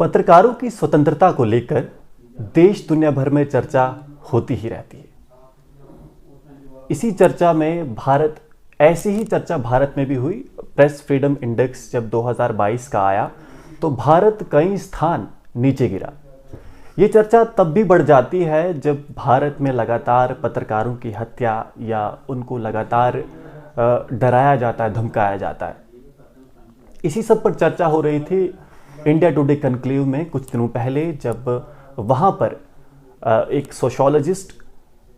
पत्रकारों की स्वतंत्रता को लेकर देश दुनिया भर में चर्चा होती ही रहती है। इसी चर्चा में ऐसी ही चर्चा भारत में भी हुई। प्रेस फ्रीडम इंडेक्स जब 2022 का आया तो भारत कई स्थान नीचे गिरा। ये चर्चा तब भी बढ़ जाती है जब भारत में लगातार पत्रकारों की हत्या या उनको लगातार डराया जाता है, धमकाया जाता है। इसी सब पर चर्चा हो रही थी इंडिया टुडे कनक्लेव में कुछ दिनों पहले, जब वहाँ पर एक सोशियोलॉजिस्ट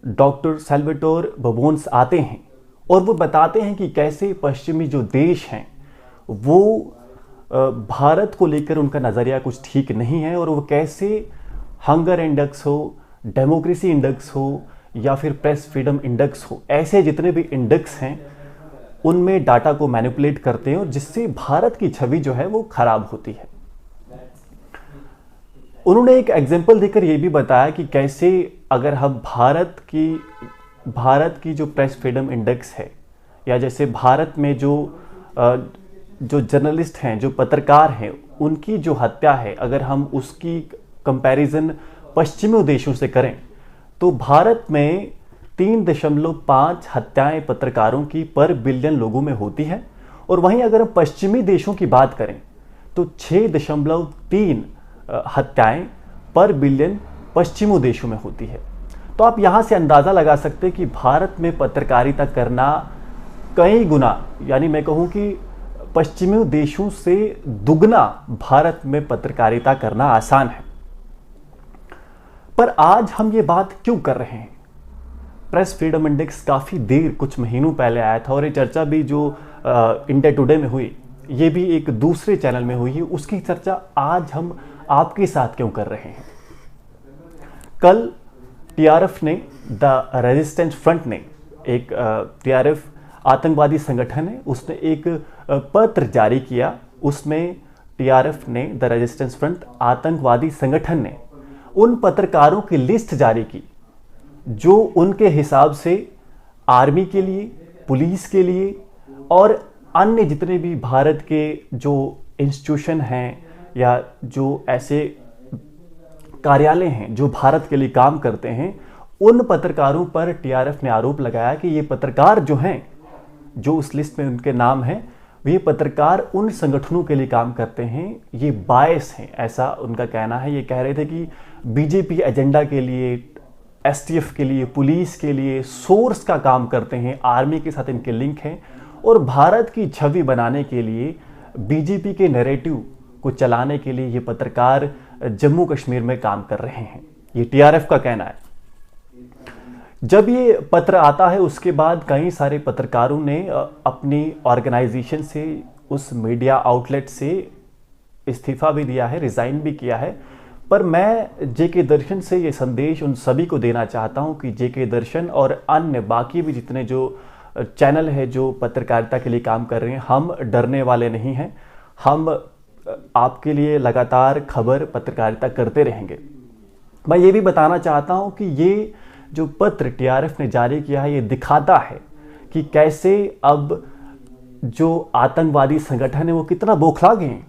डॉक्टर सैल्वाटोर बबोन्स आते हैं और वो बताते हैं कि कैसे पश्चिमी जो देश हैं वो भारत को लेकर उनका नज़रिया कुछ ठीक नहीं है, और वो कैसे हंगर इंडेक्स हो, डेमोक्रेसी इंडेक्स हो या फिर प्रेस फ्रीडम इंडेक्स हो, ऐसे जितने भी इंडेक्स हैं उनमें डाटा को मैनिपुलेट करते हैं और जिससे भारत की छवि जो है वो खराब होती है। उन्होंने एक एग्जाम्पल देकर यह भी बताया कि कैसे अगर हम भारत की जो प्रेस फ्रीडम इंडेक्स है, या जैसे भारत में जो जर्नलिस्ट हैं, जो पत्रकार हैं, उनकी जो हत्या है, अगर हम उसकी कंपैरिजन पश्चिमी देशों से करें तो भारत में 3.5 हत्याएं पत्रकारों की पर बिलियन लोगों में होती है, और वहीं अगर हम पश्चिमी देशों की बात करें तो 6.3 हत्याएं पर बिलियन पश्चिमी देशों में होती है। तो आप यहां से अंदाजा लगा सकते हैं कि भारत में पत्रकारिता करना कई गुना, यानी मैं कहूं कि पश्चिमी देशों से दुगना भारत में पत्रकारिता करना आसान है। पर आज हम ये बात क्यों कर रहे हैं? प्रेस फ्रीडम इंडेक्स काफ़ी देर, कुछ महीनों पहले आया था, और ये चर्चा भी जो इंडिया टुडे में हुई, ये भी एक दूसरे चैनल में हुई है। उसकी चर्चा आज हम आपके साथ क्यों कर रहे हैं? कल टीआरएफ ने, द रेजिस्टेंस फ्रंट ने, एक टीआरएफ आतंकवादी संगठन है, उसने एक पत्र जारी किया। उसमें टीआरएफ ने, द रेजिस्टेंस फ्रंट आतंकवादी संगठन ने उन पत्रकारों की लिस्ट जारी की जो उनके हिसाब से आर्मी के लिए, पुलिस के लिए और अन्य जितने भी भारत के जो इंस्टीट्यूशन हैं या जो ऐसे कार्यालय हैं जो भारत के लिए काम करते हैं, उन पत्रकारों पर टीआरएफ ने आरोप लगाया कि ये पत्रकार जो हैं, जो उस लिस्ट में उनके नाम हैं, ये पत्रकार उन संगठनों के लिए काम करते हैं, ये बायस हैं, ऐसा उनका कहना है। ये कह रहे थे कि बीजेपी एजेंडा के लिए, एसटीएफ के लिए, पुलिस के लिए सोर्स का काम करते हैं, आर्मी के साथ इनके लिंक हैं, और भारत की छवि बनाने के लिए, बीजेपी के नैरेटिव को चलाने के लिए ये पत्रकार जम्मू कश्मीर में काम कर रहे हैं। ये टीआरएफ का कहना है। जब ये पत्र आता है उसके बाद कई सारे पत्रकारों ने अपनी ऑर्गेनाइजेशन से, उस मीडिया आउटलेट से इस्तीफा भी दिया है, रिजाइन भी किया है। पर मैं जेके दर्शन से ये संदेश उन सभी को देना चाहता हूं कि जेके दर्शन और अन्य बाकी भी जितने जो चैनल है जो पत्रकारिता के लिए काम कर रहे हैं, हम डरने वाले नहीं हैं। हम आपके लिए लगातार खबर पत्रकारिता करते रहेंगे। मैं ये भी बताना चाहता हूं कि ये जो पत्र टीआरएफ ने जारी किया है, ये दिखाता है कि कैसे अब जो आतंकवादी संगठन है वो कितना बौखला गए हैं।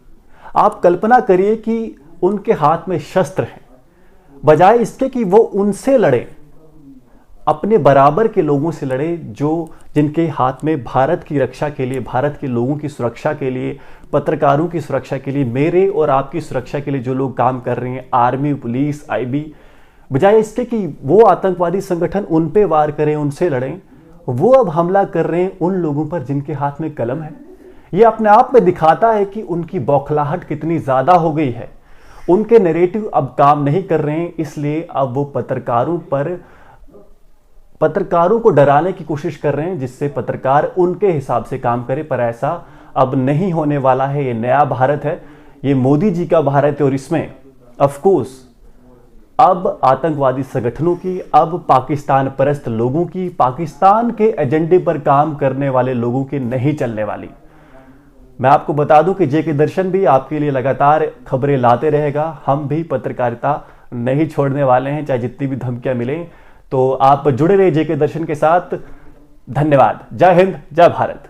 आप कल्पना करिए कि उनके हाथ में शस्त्र हैं, बजाय इसके कि वो उनसे लड़े, अपने बराबर के लोगों से लड़े, जिनके हाथ में भारत की रक्षा के लिए, भारत के लोगों की सुरक्षा के लिए, पत्रकारों की सुरक्षा के लिए, मेरे और आपकी सुरक्षा के लिए जो लोग काम कर रहे हैं, आर्मी, पुलिस, आईबी, बजाय इसके कि वो आतंकवादी संगठन उन पे वार करें, उनसे लड़ें, वो अब हमला कर रहे हैं उन लोगों पर जिनके हाथ में कलम है। ये अपने आप में दिखाता है कि उनकी बौखलाहट कितनी ज्यादा हो गई है। उनके नैरेटिव अब काम नहीं कर रहे हैं, इसलिए अब वो पत्रकारों को डराने की कोशिश कर रहे हैं, जिससे पत्रकार उनके हिसाब से काम करे। पर ऐसा अब नहीं होने वाला है। ये नया भारत है, ये मोदी जी का भारत है, और इसमें ऑफ कोर्स अब आतंकवादी संगठनों की, अब पाकिस्तान परस्त लोगों की, पाकिस्तान के एजेंडे पर काम करने वाले लोगों की नहीं चलने वाली। मैं आपको बता दूं कि जेके दर्शन भी आपके लिए लगातार खबरें लाते रहेगा। हम भी पत्रकारिता नहीं छोड़ने वाले हैं, चाहे जितनी भी धमकियां मिलें। तो आप जुड़े रहिए जेके दर्शन के साथ। धन्यवाद। जय हिंद, जय भारत।